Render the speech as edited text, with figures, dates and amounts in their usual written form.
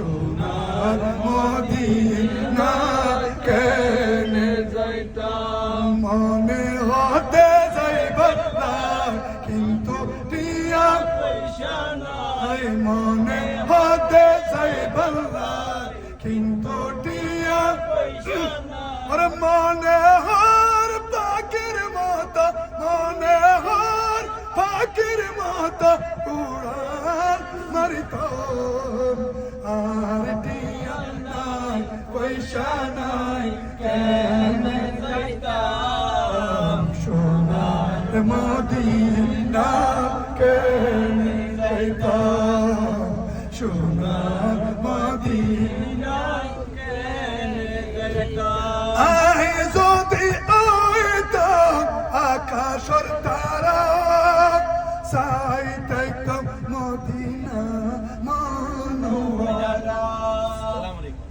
সোনার মদিনা কেনে যাইতাম মনে হতে যাইবার না কিন্তু টিয়া পয়সা নাই মনে হতে যাইবার না কিন্তু টিয়া পয়সা নাই আর মনে হর পাখির মতো মনে হর পাখির মতো উড়ান মারিতাম আর টিয়া নাই পয়সা নাই কেনে যাইতাম সোনার মদিনা কেনে যাইতাম সোনার মদিনা কেনে যাইতাম আই যদি আইতাম আকাশের তারা